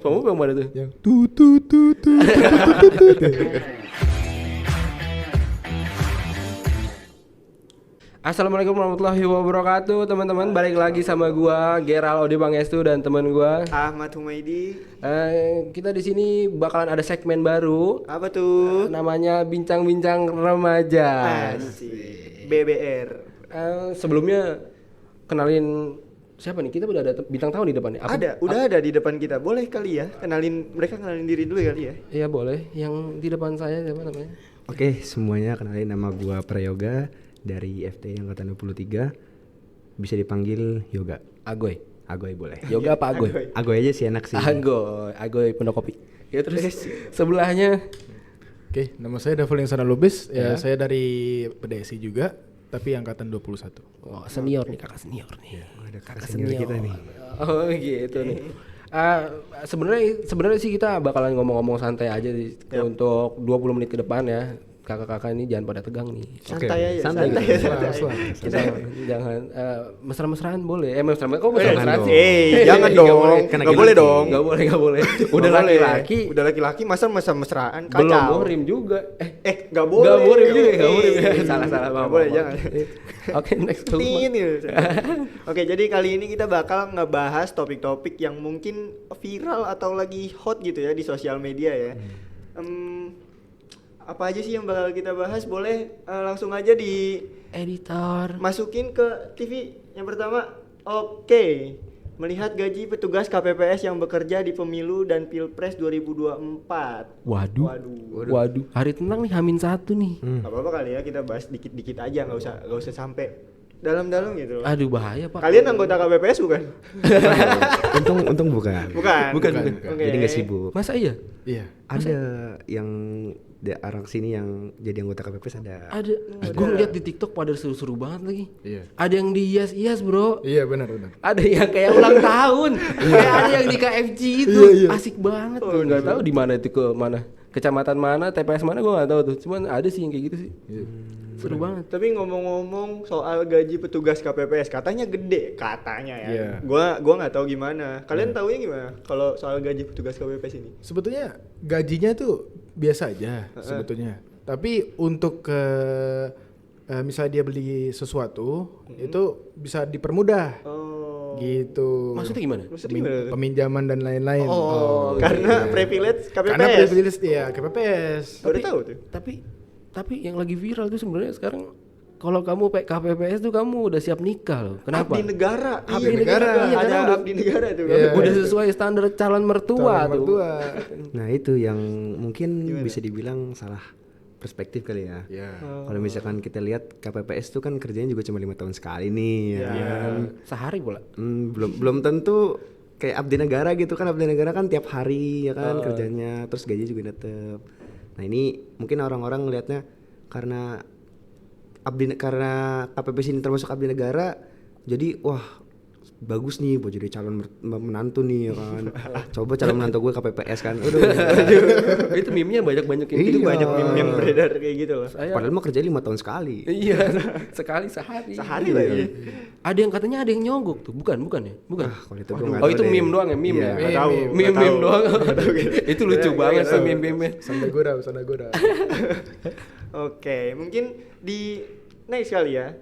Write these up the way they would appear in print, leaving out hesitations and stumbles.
SpongeBob yang mana tuh? Yang tu. Assalamualaikum warahmatullahi wabarakatuh, teman-teman. Balik lagi sama gua Geral Odi Pangestu dan teman gua Ahmad Humaidi. Kita di sini bakalan ada segmen baru. Apa tuh? Namanya Bincang-bincang Remaja. Asik. BBR. Sebelumnya kenalin siapa nih? Kita udah ada bintang tamu di depan nih. Udah ada di depan kita. Boleh kali ya mereka kenalin diri dulu kali ya. Iya boleh. Yang di depan saya siapa namanya? Oke, semuanya kenalin, nama gua Prayoga dari FT Angkatan 23. Bisa dipanggil Yoga. Agoy. Agoy boleh. Yoga apa Agoy? Agoy aja sih enak sih. Agoy Pondok Kopi. Ya terus sebelahnya. Oke, nama saya Davel Insana Lubis. Ya, saya dari PDSI juga, tapi angkatan 21. Oh, senior nih, kakak senior nih. Ada kakak senior kita nih. Oh gitu nih. Sebenarnya sih kita bakalan ngomong-ngomong santai aja untuk 20 menit ke depan ya. Kakak-kakak ini jangan pada tegang nih. Santai aja. santai. Jangan mesra-mesraan boleh. Mesra-mesraan kok mesra-mesraan sih? Jangan dong. Enggak boleh dong. Enggak boleh. Udah laki-laki. Udah laki-laki masa mesra-mesraan Belum kacau. muhrim juga. Enggak boleh. Enggak muhrim juga, enggak muhrim. Salah. Enggak boleh, jangan. Oke, next dulu. Oke, jadi kali ini kita bakal ngebahas topik-topik yang mungkin viral atau lagi hot gitu ya di sosial media ya. Apa aja sih yang bakal kita bahas? Boleh langsung aja di Editor. masukin ke TV. Yang pertama, oke. Melihat gaji petugas KPPS yang bekerja di pemilu dan Pilpres 2024. Waduh. Hari tenang nih, H-1 nih. Gak apa-apa kali ya, kita bahas dikit-dikit aja, nggak usah sampai dalam-dalam gitu loh. Aduh bahaya Pak. Kalian anggota KPPS bukan? Untung bukan. Bukan. Jadi nggak sibuk. Masa iya? Iya. Ada yang di arah sini yang jadi anggota KPPS ada. Ada. Gue ngeliat di TikTok pada seru-seru banget lagi. Iya. Ada yang dihias-hias bro. Iya, benar. Ada yang kayak ulang tahun. Kayak ada yang di KFC itu. Asik banget. Gue nggak tahu di mana itu, ke mana, kecamatan mana, TPS mana, gue nggak tahu tuh. Cuman ada sih yang kayak gitu sih. Seru banget. Tapi ngomong-ngomong soal gaji petugas KPPS, katanya gede, katanya ya. Iya. Gua nggak tahu gimana. Kalian taunya gimana kalau soal gaji petugas KPPS ini? Sebetulnya gajinya tuh biasa aja sebetulnya. Tapi untuk misalnya dia beli sesuatu itu bisa dipermudah. Oh. Gitu. Maksudnya gimana? Maksudnya gimana? Peminjaman dan lain-lain. Karena privilege KPPS. Karena privilege ya KPPS. Udah tahu tuh. Tapi yang lagi viral tuh sebenarnya sekarang, kalau kamu KPPS tuh kamu udah siap nikah loh. Kenapa? Abdi negara. Abdi negara. Iya, Ada karena abdi negara tuh. Iya. udah sesuai standar calon mertua Calon tuh. mertua. Nah itu yang mungkin bisa dibilang salah perspektif kali ya. Ya. Kalau misalkan kita lihat KPPS tuh kan kerjanya juga cuma 5 tahun sekali nih. Ya kan? Sehari pula. Belum tentu kayak abdi negara gitu kan. Abdi negara kan tiap hari ya kan kerjanya, terus gaji juga tetep. Nah ini mungkin orang-orang ngelihatnya karena KPPS ini termasuk abdi negara, jadi wah bagus nih buat jadi calon menantu nih ya kan. Coba calon menantu gue KPPS kan. Itu meme-nya banyak yang Itu gitu. banyak meme yang beredar kayak gitu loh. Padahal mah kerja 5 tahun sekali. Iya, sekali sehari. Sehari lagi. Ada yang katanya ada yang nyogok tuh, bukan ya? Bukan. Kalau itu gue nggak Oh tahu itu deh. meme doang ya, meme Iya. ya. Nggak tahu. Meme doang. Itu lucu banget sih meme-meme. Sanda gora. Oke, mungkin di next kali ya.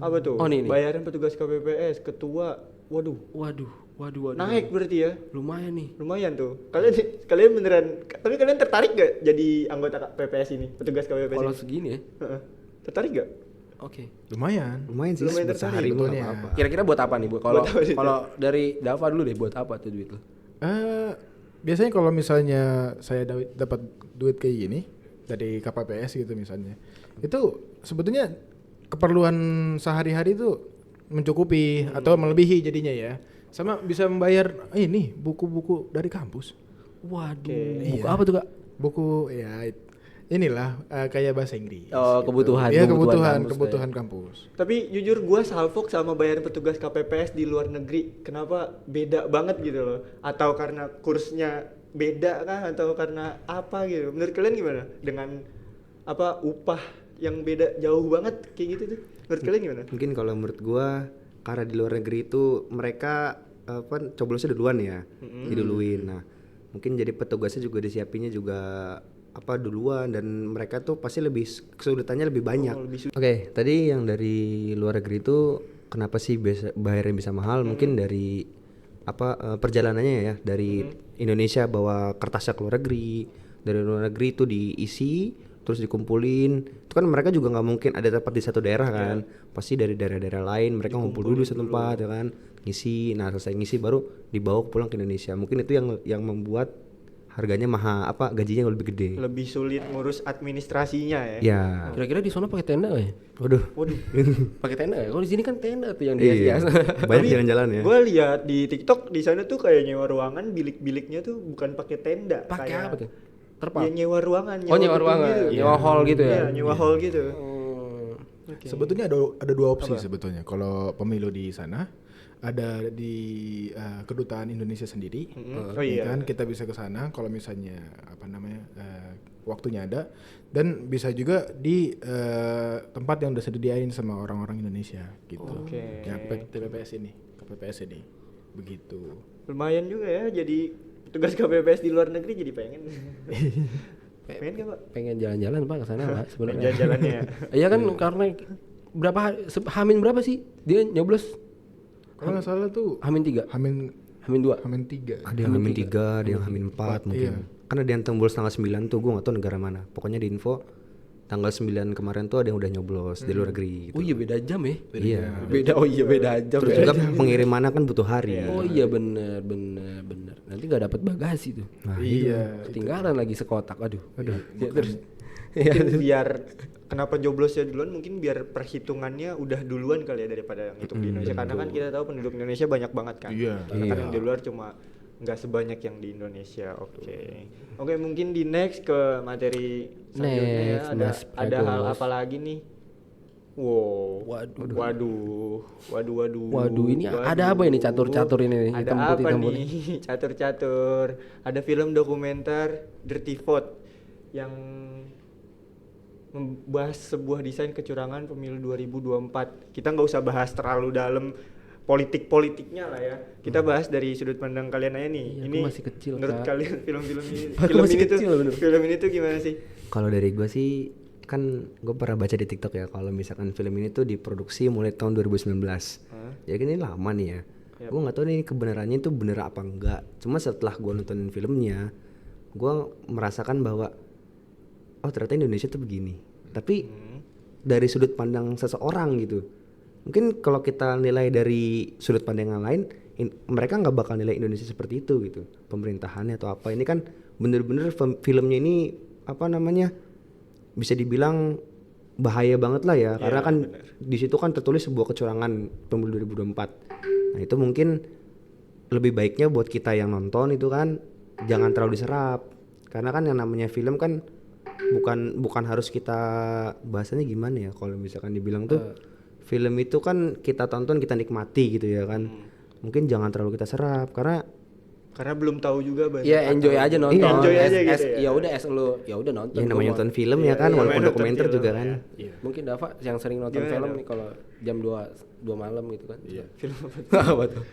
Apa tuh? Oh, ini. Bayaran petugas KPPS ketua. Waduh. Waduh. Naik berarti ya. Lumayan nih. Lumayan tuh. Kalian beneran, tapi kalian tertarik gak jadi anggota PPS ini, petugas KPPS Kalau ini? segini ya. Heeh. Tertarik gak? Oke. Lumayan Sih Lumayan buat sehari mah sebetulnya. nggak apa-apa. Kira-kira buat apa nih, Bu? Buat apa sih? Kalau dari Dava dulu deh, buat apa tuh duit lo? Biasanya kalau misalnya saya dapat duit kayak gini dari KPPS gitu misalnya, itu sebetulnya keperluan sehari-hari itu mencukupi atau melebihi jadinya ya. Sama bisa membayar ini buku-buku dari kampus. Waduh. Iya. Buku apa tuh, Kak? Buku ya inilah kayak bahasa Inggris. Oh, gitu. kebutuhan. Iya, kampus kebutuhan ya. kampus. Tapi jujur gua salfok sama bayaran petugas KPPS di luar negeri. Kenapa beda banget gitu loh? Atau karena kursnya beda kah? Atau karena apa gitu? Menurut kalian gimana? Dengan apa upah yang beda jauh banget kayak gitu tuh? Menurut kalian gimana? Mungkin kalau menurut gua karena di luar negeri itu mereka coblosnya duluan ya, diduluin. Nah, mungkin jadi petugasnya juga disiapinnya juga duluan, dan mereka tuh pasti lebih kesulitannya lebih banyak. Oke, tadi yang dari luar negeri itu kenapa sih bayarnya bisa mahal? Mungkin dari perjalanannya ya, dari Indonesia bawa kertasnya ke luar negeri, dari luar negeri itu diisi terus dikumpulin. Itu kan mereka juga nggak mungkin ada tempat di satu daerah kan, pasti dari daerah-daerah lain mereka ngumpul dulu di satu tempat ya kan, ngisi. Nah selesai ngisi baru dibawa pulang ke Indonesia. Mungkin itu yang membuat harganya mahal, gajinya lebih gede. Lebih sulit ngurus administrasinya ya. Ya. Kira-kira di sana pakai tenda nggak ya? Waduh. Pakai tenda ya? Kalau di sini kan tenda tuh yang Iya. dihias-hias. Banyak jalan-jalan ya. Gue lihat di TikTok di sana tuh kayak nyewa ruangan, bilik-biliknya tuh bukan pakai tenda. Pakai kayak apa tuh? Terpal. Ya nyewa ruangan. Oh, nyewa gedung ruangan, gitu. nyewa hall gitu ya? Iya, nyewa hall gitu. Oke. Sebetulnya ada dua opsi sebetulnya. Kalau pemilu di sana ada di kedutaan Indonesia sendiri. Oh Ya iya. kan kita bisa ke sana kalau misalnya waktunya ada, dan bisa juga di tempat yang udah disediain sama orang-orang Indonesia gitu. Oke. Ya KPPS ini. Begitu. Lumayan juga ya jadi tugas KPPS di luar negeri, jadi pengen. Pengen gak Pak? Pengen jalan-jalan Pak ke sana Pak sebenarnya. Jalan-jalannya ya. Iya kan karena berapa Hamin berapa sih dia nyoblos? Kalau nggak salah tuh Hamin 3, Hamin Hamin 2. 3. Ada yang Hamin 3, ada yang Hamin 4 mungkin. Kan ada yang tembus tanggal 9 tuh, gue gak tahu negara mana. Pokoknya di info tanggal 9 kemarin tuh ada yang udah nyoblos di luar negeri gitu. Oh iya beda jam ya? Iya. Beda jam. Terus juga pengirimannya kan butuh hari. Oh iya bener. Nanti nggak dapat bagasi tuh. Nah, Iya. Ketinggalan lagi sekotak. Aduh. Ya, terus. Mungkin biar kenapa joblosnya duluan, mungkin biar perhitungannya udah duluan kali ya daripada yang hitung di Indonesia, karena kan kita tahu penduduk Indonesia banyak banget kan. Iya. Kan yang di luar cuma nggak sebanyak yang di Indonesia. Oke, mungkin di next ke materi selanjutnya ya. Next, Mas Ada hal Pragus. apa lagi nih? Wow. Waduh, ini ada apa ini catur-catur ini nih? Ada Hitam apa putih, hitam putih. nih? Catur-catur. Ada film dokumenter Dirty Vote yang membahas sebuah desain kecurangan pemilu 2024. Kita nggak usah bahas terlalu dalam politik-politiknya lah ya. Kita bahas dari sudut pandang kalian aja nih. Iya, aku Ini masih kecil, menurut Kak. kalian film-film ini, Aku masih kecil, bener. film ini tuh gimana sih? Kalau dari gue sih, kan gue pernah baca di TikTok ya, kalau misalkan film ini tuh diproduksi mulai tahun 2019. Jadi kan ini lama nih ya. Gue nggak tahu nih kebenarannya itu bener apa enggak. Cuma setelah gue nonton filmnya, gue merasakan bahwa oh ternyata Indonesia tuh begini. Tapi dari sudut pandang seseorang gitu. Mungkin kalau kita nilai dari sudut pandang yang lain, mereka nggak bakal nilai Indonesia seperti itu gitu. Pemerintahannya atau apa. Ini kan bener-bener filmnya ini bisa dibilang bahaya banget lah ya, karena kan di situ kan tertulis sebuah kecurangan pemilu 2024. Nah itu mungkin lebih baiknya buat kita yang nonton itu kan jangan terlalu diserap, karena kan yang namanya film kan bukan harus kita bahasanya gimana ya, kalau misalkan dibilang tuh film itu kan kita tonton kita nikmati gitu ya kan, mungkin jangan terlalu kita serap Karena belum tahu juga banyak. Iya, enjoy aja nonton. Iya, enjoy aja gitu ya. Ya udah lu ya udah nonton. ya namanya Gua nonton film ya kan, iya, walaupun nonton dokumenter film, juga ya. kan. Mungkin Dava yang sering nonton Gimana, film Dav? nih kalau jam 2 malam gitu kan. Iya. Film apa? Apa tuh?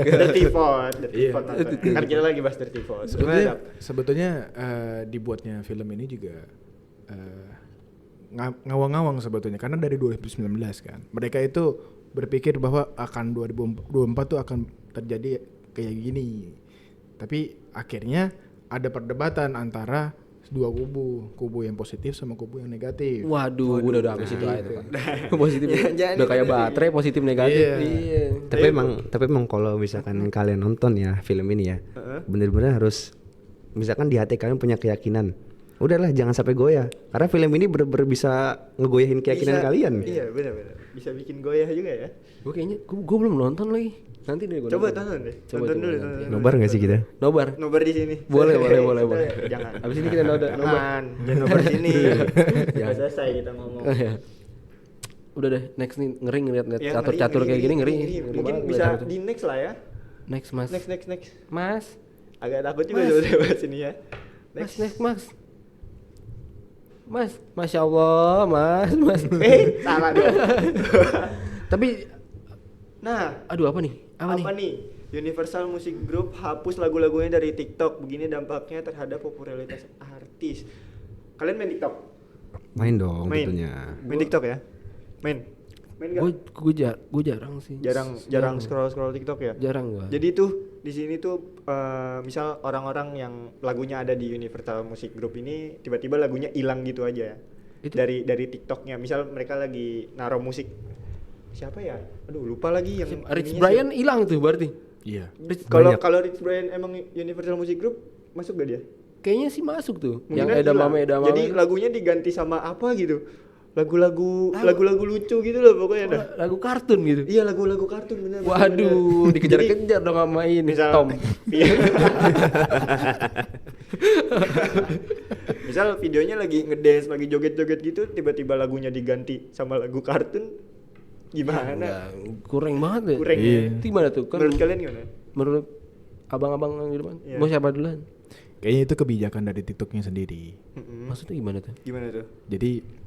Dirty Vote. Kan kita lagi bahas Dirty Vote. Sebetulnya dibuatnya film ini juga ngawang-ngawang sebetulnya, karena dari 2019 kan mereka itu berpikir bahwa akan 2024 tuh akan terjadi kayak gini, tapi akhirnya ada perdebatan antara dua kubu yang positif sama kubu yang negatif. Waduh, udah habis itu aja tuh. Pak. Positif. Jangan Udah kayak baterai positif negatif. Iya. Tapi emang kalau misalkan kalian nonton ya film ini ya, bener-bener harus misalkan di hati kalian punya keyakinan, udahlah jangan sampai goyah, karena film ini bener-bener bisa ngegoyahin keyakinan kalian. Iya, benar. Bisa bikin goyah juga ya. Gue kayaknya gue belum nonton lagi. Nanti deh gue Coba tonton deh. Tonton dulu. nanti. Nobar nggak sih kita? Nobar. Nobar di sini. Boleh. Jangan. Abis ini kita nobar. Jangan nobar di sini. Jangan selesai kita ngomong. Udah deh, next nih ngeri ngeliat Ya, catur-catur kayak gini ngeri. Mungkin banget bisa ngeliat di next lah ya. next Mas. Next. Mas. Agak takut juga Mas. udah bahas ini ya. Mas, Masya Allah, Mas. Salah dong. Tapi, Nah, aduh apa nih? Apa nih? Universal Music Group hapus lagu-lagunya dari TikTok. Begini dampaknya terhadap popularitas artis. Kalian main TikTok? Main dong Main. tentunya. Main TikTok ya? Main nggak? Gue jarang sih. Jarang scroll TikTok ya. Jarang gua. Jadi tuh di sini tuh misal orang-orang yang lagunya ada di Universal Music Group ini tiba-tiba lagunya hilang gitu aja Itu? dari TikToknya. Misal mereka lagi naruh musik siapa ya? Aduh lupa lagi yang Rich ininya Brian hilang tuh berarti. Iya. Kalau Banyak. Rich Brian emang Universal Music Group masuk gak dia? Kayaknya sih masuk tuh. Mungkin Yang kan edamame. hilang. Jadi lagunya diganti sama apa gitu? Lagu-lagu lucu gitu loh pokoknya dah. Lagu kartun gitu. Iya lagu-lagu kartun bener. Waduh, dikejar-kejar dong sama ini Misal Tom. Misal videonya lagi ngedance, lagi joget-joget gitu, tiba-tiba lagunya diganti sama lagu kartun, gimana? Enggak, kurang banget ya. Kurang Iya. ya. Itu gimana tuh? Kan Menurut kalian gimana? menurut abang-abang yang di depan. Iya. Mau siapa duluan? Kayaknya itu kebijakan dari TikToknya sendiri. Mm-mm. Maksudnya gimana tuh? Gimana tuh? Jadi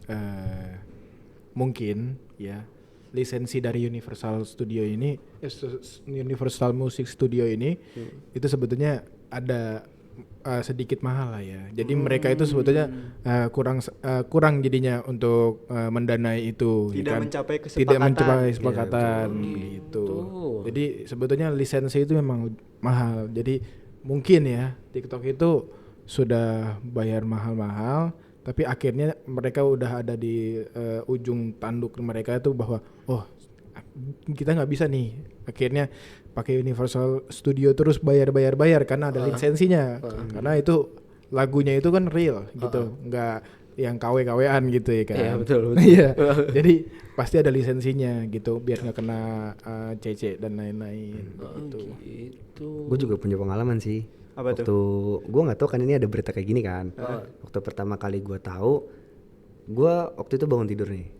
mungkin ya lisensi dari Universal Studio ini, Universal Music Studio ini itu sebetulnya ada sedikit mahal lah ya. Jadi mereka itu sebetulnya kurang jadinya untuk mendanai itu. Tidak ya kan? mencapai Tidak kesepakatan. mencapai kesepakatan gitu. Gitu. Jadi sebetulnya lisensi itu memang mahal. Jadi mungkin ya TikTok itu sudah bayar mahal-mahal, tapi akhirnya mereka udah ada di ujung tanduk mereka itu bahwa oh kita nggak bisa nih akhirnya pakai Universal Studio terus bayar karena ada lisensinya, karena itu lagunya itu kan real gitu, nggak yang KW-KWan gitu ya kan. Iya, betul. Iya. Jadi pasti ada lisensinya gitu biar nggak kena CC dan lain-lain gitu. Gitu. Gue juga punya pengalaman sih. Apa waktu gue nggak tahu kan ini ada berita kayak gini kan. Waktu pertama kali gue tahu, gue waktu itu bangun tidur nih.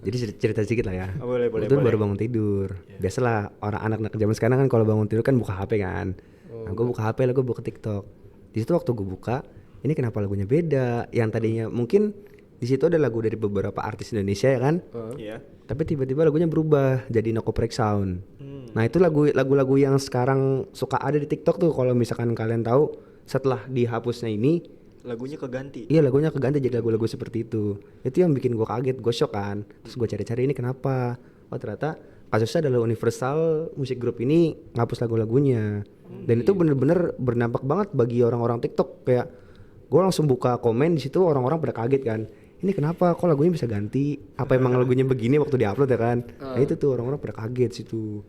Jadi cerita sedikit lah ya. Oh, boleh. Waktu itu baru bangun tidur. Biasalah orang anak-anak zaman sekarang kan kalau bangun tidur kan buka HP kan. Nah gue buka HP lah, gue buka TikTok. Di situ waktu gue buka, ini kenapa lagunya beda? Yang tadinya mungkin di situ ada lagu dari beberapa artis Indonesia ya kan. Iya. Tapi tiba-tiba lagunya berubah jadi No Copyright Sound. Nah itu lagu-lagu yang sekarang suka ada di TikTok tuh, kalau misalkan kalian tahu setelah dihapusnya ini, Lagunya keganti. iya lagunya keganti jadi lagu-lagu seperti itu. Itu yang bikin gue kaget, gue shock kan. Terus gue cari-cari ini kenapa? Oh ternyata kasusnya adalah Universal Music Group ini ngapus lagu-lagunya. Dan itu bener-bener berdampak banget bagi orang-orang TikTok. Kayak gue langsung buka komen di situ, orang-orang pada kaget kan. Ini kenapa kok lagunya bisa ganti? Apa emang lagunya begini waktu diupload ya kan? Nah itu tuh orang-orang pada kaget situ.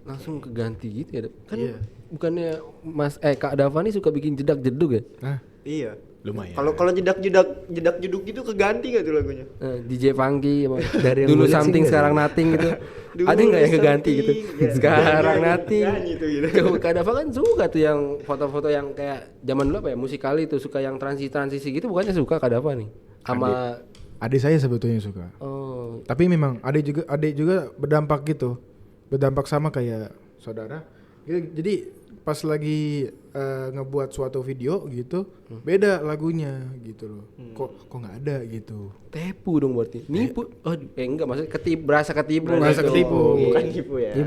Langsung keganti gitu ya. Kan Iya. bukannya Kak Davani suka bikin jedak-jeduk ya? Nah, Iya. lumayan. Kalau jedak-jeduk gitu keganti gak tuh lagunya? DJ Funky Dari yang dulu gue liat sih something enggak sekarang sih. nothing gitu. Dulu Ada nggak yang keganti something, gitu? ya. Sekarang Nyanyi, nothing. nyanyi tuh gitu. Tuh, Kak Dava kan suka tuh yang foto-foto yang kayak zaman dulu apa ya, musikali tuh, suka yang transisi gitu, bukannya suka Kak Dava nih? Sama Adik saya sebetulnya suka. oh Tapi memang adik juga berdampak gitu. Berdampak sama kayak saudara. Jadi pas lagi ngebuat suatu video gitu, beda lagunya gitu loh. Kok nggak ada gitu. tepu dong berarti. Nipu. Oh, enggak, maksudnya berasa ketipu. Berasa gitu. ketipu. Bukan tipu ya. Iya,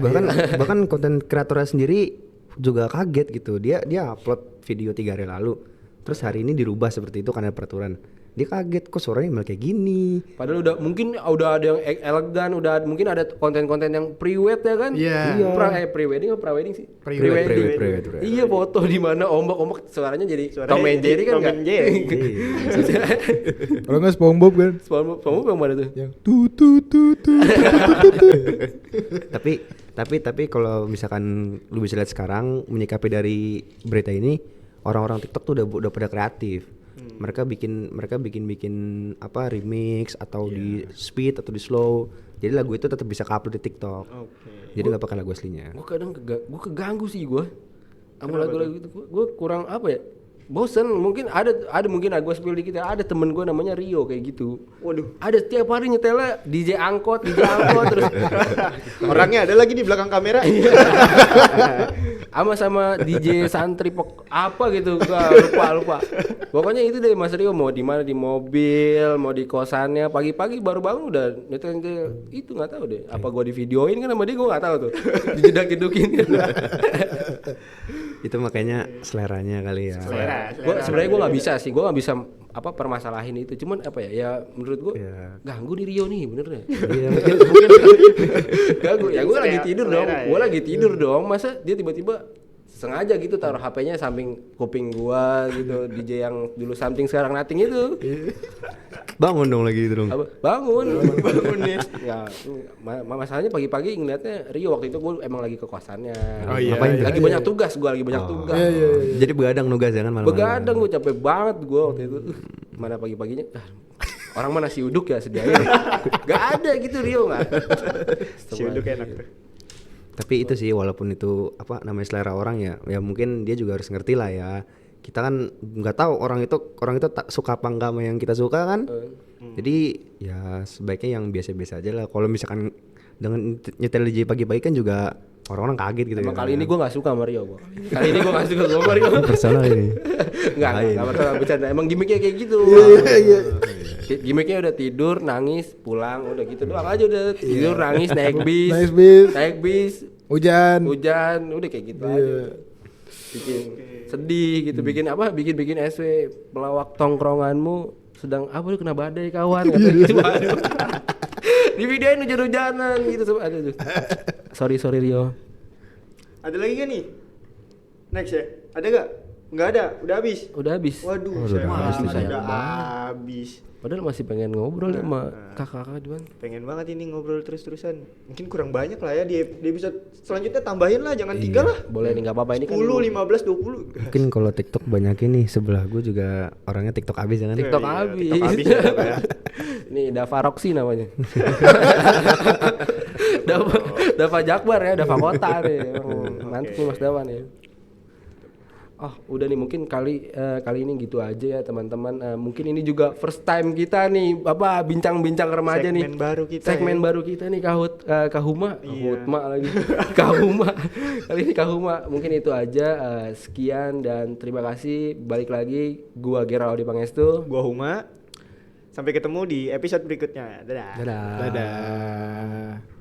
bahkan konten kreatornya sendiri juga kaget gitu. Dia upload video 3 hari lalu. Terus hari ini dirubah seperti itu karena peraturan. Dia kaget kok suaranya malah kayak gini. Padahal udah ada yang elegan, mungkin ada konten-konten yang pre-wed ya kan? Iya. Pre-wedding atau pra-wedding sih? Pre-wedding. Pre-wedding. Iya, foto di mana ombak-ombak suaranya jadi Suaranya Tom and Jerry kan Tom enggak? and Jerry. Kalau nggak SpongeBob kan? SpongeBob yang mana tuh? Yang tu. Tapi kalau misalkan lu bisa lihat sekarang menyikapi dari berita ini, orang-orang TikTok tuh udah pada kreatif. Mereka bikin apa remix atau di speed atau di slow. Jadi lagu itu tetap bisa upload di TikTok. Oke. Jadi nggak pakai lagu aslinya. Gue kadang keganggu sih gue sama lagu-lagu itu. Gue kurang apa ya, bosen. Mungkin ada mungkin gue spill dikit ya, ada temen gue namanya Rio kayak gitu. Waduh. Ada tiap hari nyetelnya DJ angkot terus Orangnya ada lagi di belakang kamera. sama DJ santri apa gitu, gua lupa. Pokoknya itu deh Mas Rio, mau di mana, di mobil, mau di kosannya, pagi-pagi baru bangun udah nyetel itu, nggak tahu deh. Apa gua di videoin kan sama dia, gua nggak tahu tuh. Dijedak-jedukin. Itu makanya seleranya kali ya. Sebenarnya gua nggak bisa sih, gua nggak bisa permasalahin itu. Cuman apa ya? Ya menurut gua ganggu nih Rio nih, bener deh. Iya, Mungkin ganggu. Ya gua lagi tidur dong. Gua lagi tidur dong. Masa dia tiba-tiba sengaja gitu taruh HP-nya samping kuping gua gitu. DJ yang dulu something sekarang nothing itu. Bangun dong lagi itu dong. Bangun nih. Ya, masalahnya pagi-pagi ngeliatnya Rio waktu itu gua emang lagi ke kosannya. Oh iya. Lagi banyak tugas, gua lagi banyak tugas. Jadi begadang nugas ya kan malam-malam. Begadang gua capek banget gua waktu itu. Mana pagi-paginya orang mana nasi uduk ya sediain. Gak ada gitu Rio nggak. Si uduk enak tuh. Tapi itu sih walaupun itu namanya selera orang ya mungkin dia juga harus ngerti lah ya. Kita kan nggak tahu orang itu suka apa enggak sama yang kita suka kan. Jadi ya sebaiknya yang biasa-biasa aja lah. Kalau misalkan dengan nyetel DJ pagi-pagi kan juga orang-orang kaget gitu. Emang kali ini gue nggak suka sama Rio. Kali ini gue nggak suka sama Rio. Personal ini. Nggak pernah bercanda. Emang gimmicknya kayak gitu. Iya. Gimmicknya udah tidur, nangis, pulang, udah gitu doang aja. Udah tidur, nangis, naik bis, hujan, udah kayak gitu aja. Bikin sedih gitu, bikin SW pelawak tongkronganmu sedang kena badai kawan, kata gitu. Di videoin hujan-hujanan gitu ada tuh. Sorry Rio. Ada lagi gak nih? Next ya? Ada gak? Nggak ada, udah habis. Waduh, udah habis. Padahal masih pengen ngobrol sama kakak-kakak cuman. Pengen banget ini ngobrol terus-terusan. Mungkin kurang banyak lah ya di episode selanjutnya, tambahin lah, jangan 3 lah. Boleh nih, nggak apa-apa ini 10, kan 15, 20. Mungkin kalau TikTok banyakin nih, sebelah gue juga orangnya TikTok abis ya kan. TikTok Iya, abis. TikTok abis ya. Ini Dava Roxy namanya. Dava Jakbar ya, Dava Kota nih. Mantap nih Mas Dava nih. Udah nih mungkin kali ini gitu aja ya teman-teman. Mungkin ini juga first time kita nih bincang-bincang remaja nih. Segmen baru kita nih Kahuma. Kahutma lagi. Kahuma. Kali ini Kahuma. Mungkin itu aja. Sekian dan terima kasih. Balik lagi gua Geraldi Pangestu. Gua Huma. Sampai ketemu di episode berikutnya. Dadah. Dadah.